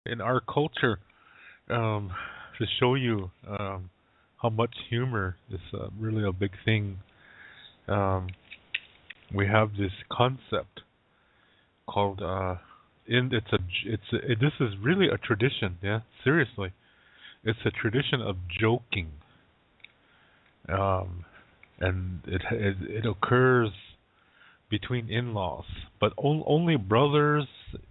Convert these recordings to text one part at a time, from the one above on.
In our culture, um, to show you how much humor is really a big thing, um, we have this concept called in this is really a tradition. Yeah, seriously, it's a tradition of joking, um, and it occurs between in-laws, but only brothers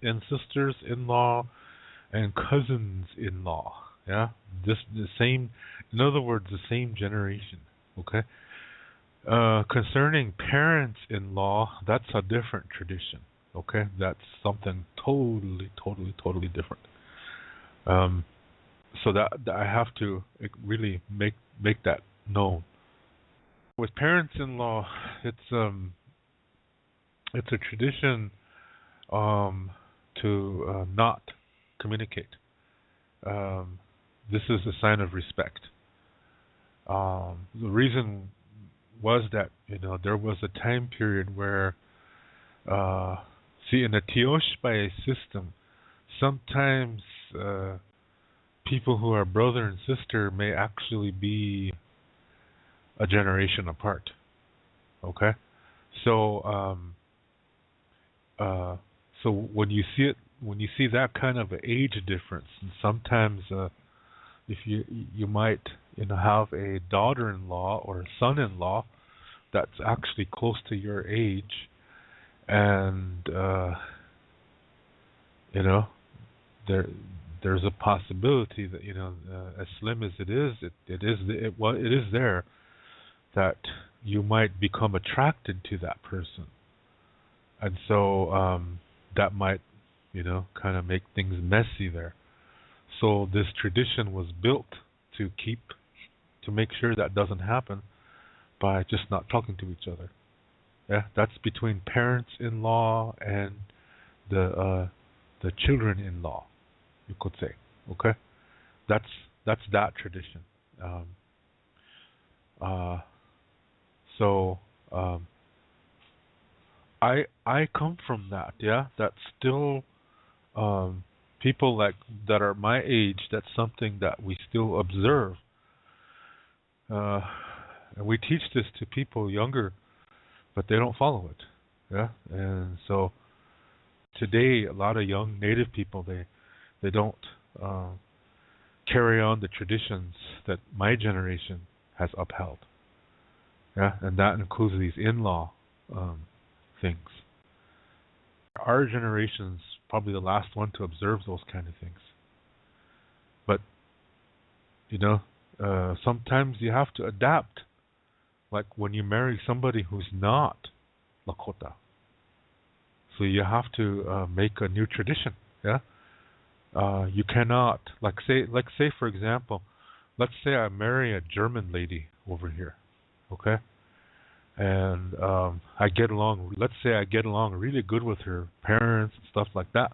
and sisters in-law and cousins-in-law. Yeah, just the same. In other words, the same generation. Okay. Concerning parents-in-law, that's a different tradition. Okay, that's something totally different. Um, so that I have to really make that known. With parents-in-law, it's a tradition um, to not communicate. Um, this is a sign of respect. The reason was that there was a time period where see in the Tioshbai system, sometimes people who are brother and sister may actually be a generation apart. Okay, so uh, so when you see that kind of age difference, and sometimes if you might have a daughter-in-law or a son-in-law that's actually close to your age, and you know there there's a possibility that as slim as it is there that you might become attracted to that person, and so that might kind of make things messy there. So this tradition was built to keep to make sure that doesn't happen by just not talking to each other. Yeah, that's between parents-in-law and the children-in-law, you could say. Okay, that's that tradition. Um, uh, so I come from that. Yeah, that's still people like that are my age. That's something that we still observe, uh, and we teach this to people younger, but they don't follow it. Yeah, and so today a lot of young Native people they don't uh, carry on the traditions that my generation has upheld. Yeah, and that includes these in-law um, things. Our generation's probably the last one to observe those kind of things. But sometimes you have to adapt. Like when you marry somebody who's not Lakota, so you have to make a new tradition. Yeah, you cannot say for example, let's say I marry a German lady over here. Okay, and I get along. Let's say I get along really good with her parents and stuff like that.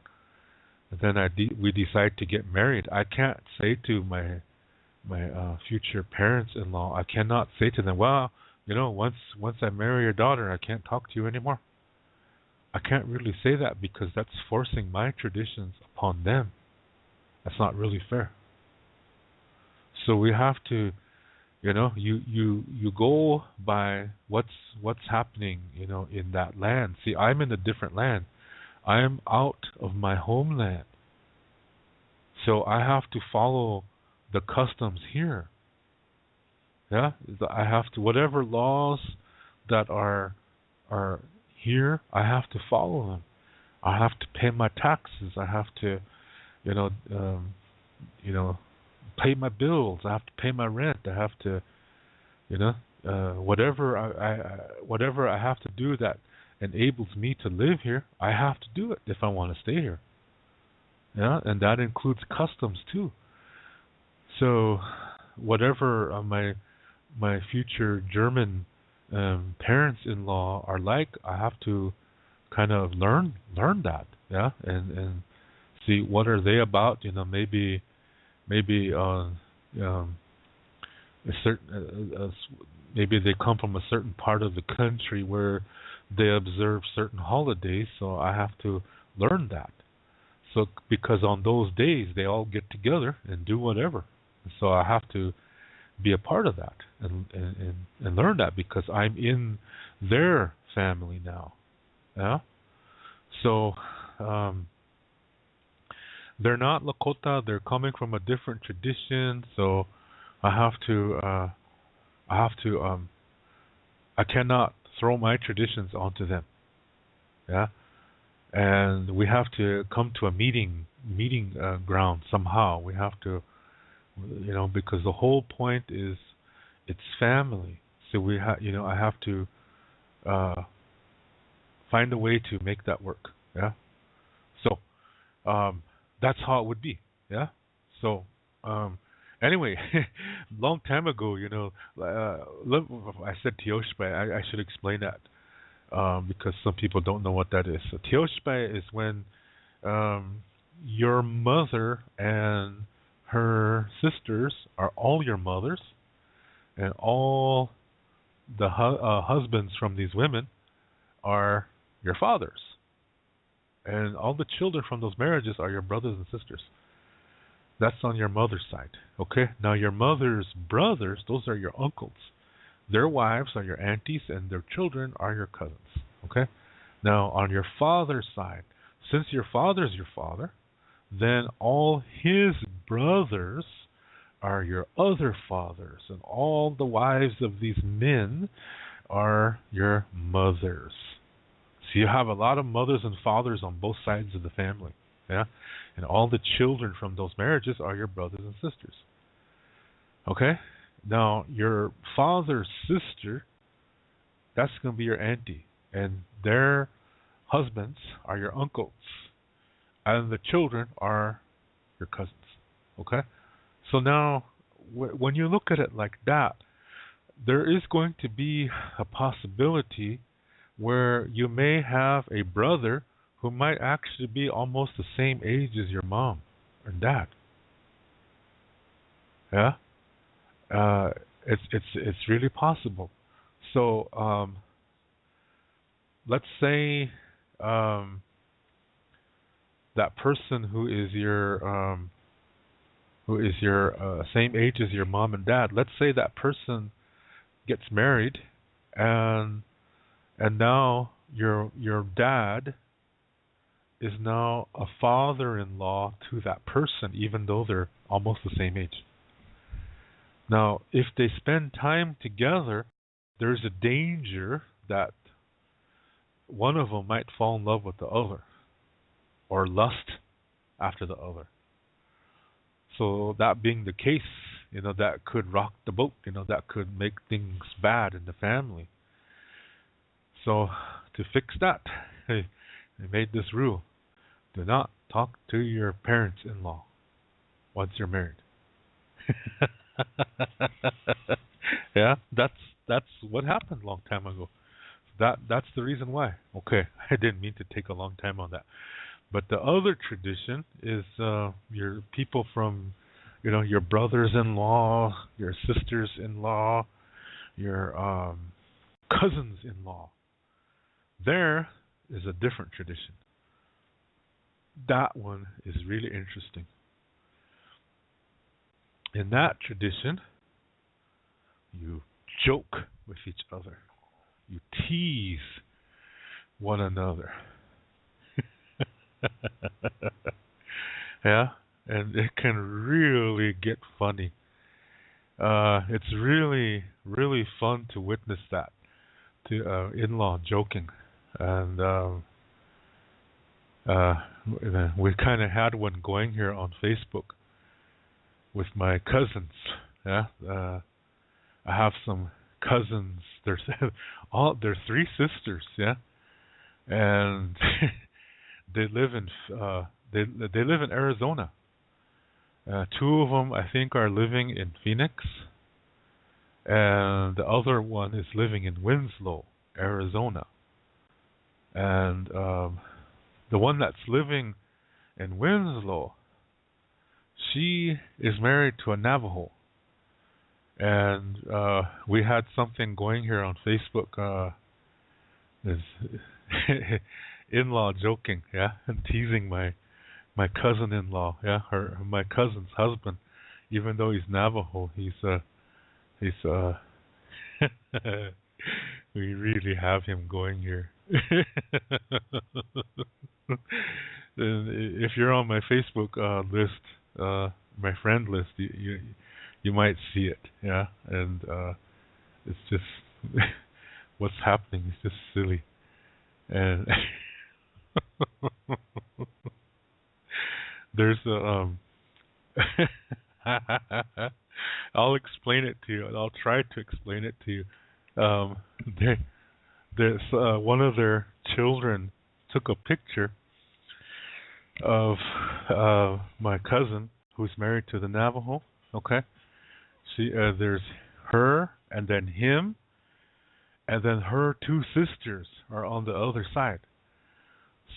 And then we decide to get married. I can't say to my future parents-in-law, I cannot say to them, well, once I marry your daughter, I can't talk to you anymore. I can't really say that because that's forcing my traditions upon them. That's not really fair. So we have to, you go by what's happening, in that land. See, I'm in a different land. I am out of my homeland. So I have to follow the customs here. Yeah, I have to whatever laws that are here. I have to follow them. I have to pay my taxes. I have to, you know, um, you know, pay my bills. I have to pay my rent. I have to, you know, whatever I have to do that enables me to live here. I have to do it if I want to stay here. Yeah, and that includes customs too. So, whatever my future German parents-in-law are like, I have to kind of learn that, yeah, and see what are they about. Maybe a certain maybe they come from a certain part of the country where they observe certain holidays, so I have to learn that. So because on those days they all get together and do whatever. So I have to be a part of that and learn that because I'm in their family now. Yeah. So they're not Lakota. They're coming from a different tradition. So I have to. I cannot throw my traditions onto them. Yeah. And we have to come to a meeting ground somehow. We have to, because the whole point is it's family. So I have to find a way to make that work. Yeah. So that's how it would be. Yeah. So anyway, long time ago, I said Tioshbai. I should explain that because some people don't know what that is. So Tioshbai is when your mother and her sisters are all your mothers, and all the husbands from these women are your fathers, and all the children from those marriages are your brothers and sisters. That's on your mother's side. Okay? Now your mother's brothers, those are your uncles. Their wives are your aunties, and their children are your cousins. Okay? Now on your father's side, since your father's your father, then all his brothers are your other fathers, and all the wives of these men are your mothers. So you have a lot of mothers and fathers on both sides of the family. Yeah? And all the children from those marriages are your brothers and sisters. Okay? Now, your father's sister, that's going to be your auntie. And their husbands are your uncles. And the children are your cousins. Okay? So now, when you look at it like that, there is going to be a possibility where you may have a brother who might actually be almost the same age as your mom or dad. Yeah, it's really possible. So let's say that person who is your same age as your mom and dad. Let's say that person gets married, and now your dad is now a father-in-law to that person, even though they're almost the same age. Now, if they spend time together, there's a danger that one of them might fall in love with the other or lust after the other. So that being the case, that could rock the boat, that could make things bad in the family. So to fix that, they made this rule. Do not talk to your parents-in-law once you're married. Yeah, that's what happened a long time ago. That's the reason why. Okay, I didn't mean to take a long time on that. But the other tradition is your people from, your brothers-in-law, your sisters-in-law, your cousins-in-law. There is a different tradition. That one is really interesting. In that tradition, you joke with each other. You tease one another. Yeah, and it can really get funny. It's really, really fun to witness that, to in-law joking. And we kind of had one going here on Facebook with my cousins. Yeah, I have some cousins. There's three sisters. Yeah, and they live in they live in Arizona. Two of them, I think, are living in Phoenix, and the other one is living in Winslow, Arizona. And the one that's living in Winslow, she is married to a Navajo. And we had something going here on Facebook. Is in-law joking, yeah, and teasing my my cousin-in-law, yeah, my cousin's husband. Even though he's Navajo, he's we really have him going here. And if you're on my Facebook list, my friend list, you might see it, yeah. And it's just what's happening is just silly, and there's a I'll explain it to you. I'll try to explain it to you. Um, they, one of their children took a picture of my cousin who's married to the Navajo. Okay, there's her, and then him, and then her two sisters are on the other side.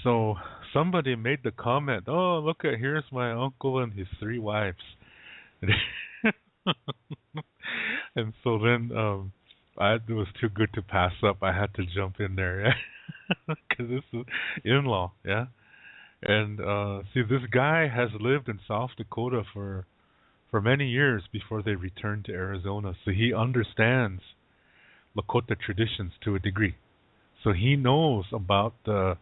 So somebody made the comment, "Oh, look at here's my uncle and his three wives," and so then it was too good to pass up. I had to jump in there, yeah, because this is in-law, yeah. And see, this guy has lived in South Dakota for many years before they returned to Arizona, so he understands Lakota traditions to a degree. So he knows about the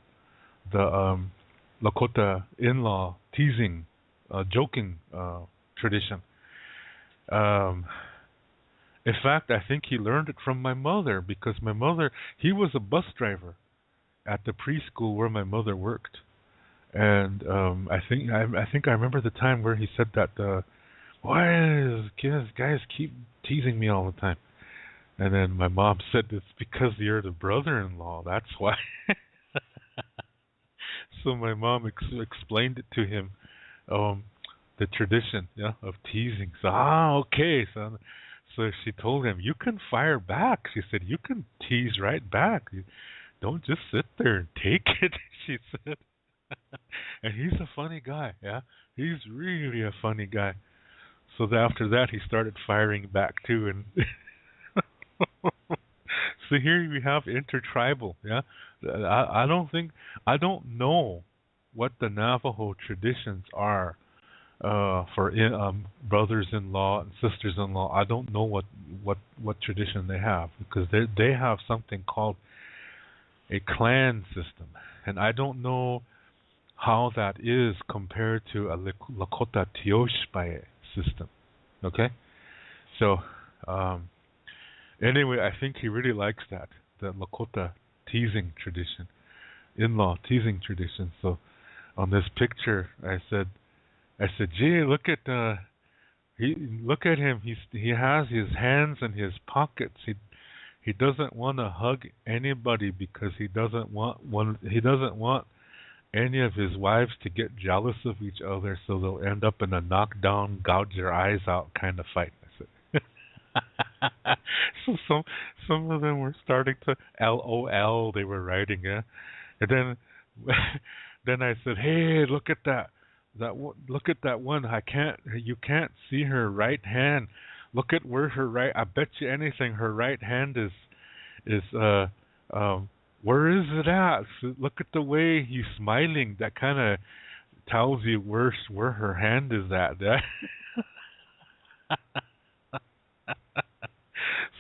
Lakota in-law teasing, joking tradition. Um, in fact, I think he learned it from my mother because my mother, he was a bus driver at the preschool where my mother worked, and I think I remember the time where he said that why does kids guys keep teasing me all the time, and then my mom said it's because you're the brother-in-law. That's why. So my mom explained it to him, the tradition, yeah, of teasing. So okay, so she told him, you can fire back. She said, you can tease right back. You don't just sit there and take it. She said, and he's a funny guy, yeah, he's really a funny guy. So after that, he started firing back too, and so here we have intertribal. Yeah, I don't know what the Navajo traditions are for brothers-in-law and sisters-in-law. I don't know what tradition they have because they have something called a clan system, and I don't know how that is compared to a Lakota Tioshpae system. Okay, so. Anyway, I think he really likes that, the Lakota teasing tradition, in-law teasing tradition. So on this picture, I said, gee, look at him. He has his hands in his pockets. He doesn't want to hug anybody because he doesn't want any of his wives to get jealous of each other, so they'll end up in a knockdown, gouge your eyes out kind of fight. I said. So some of them were starting to LOL. They were writing, yeah, and then then I said, hey, look at that look at that one. You can't see her right hand. Look at where her right. I bet you anything, her right hand is where is it at? So look at the way he's smiling. That kind of tells you where her hand is at.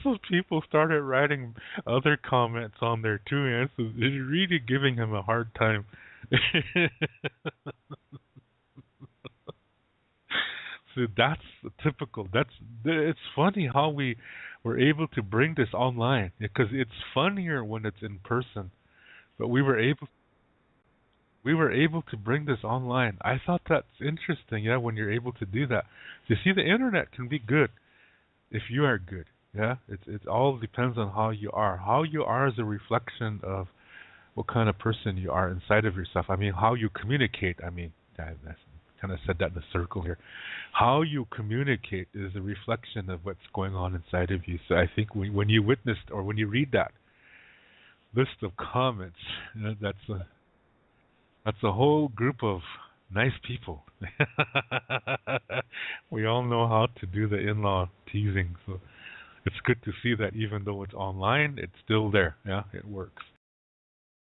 So people started writing other comments on there too, and so it's really giving him a hard time. So that's typical. It's funny how we were able to bring this online because it's funnier when it's in person. But we were able to bring this online. I thought that's interesting, yeah, when you're able to do that. You see, the internet can be good if you are good. Yeah, it all depends on how you are. How you are is a reflection of what kind of person you are inside of yourself. I mean, how you communicate. I mean, I kind of said that in a circle here. How you communicate is a reflection of what's going on inside of you. So I think when you witnessed or when you read that list of comments, that's a whole group of nice people. We all know how to do the in-law teasing, so it's good to see that even though it's online, it's still there. Yeah, it works.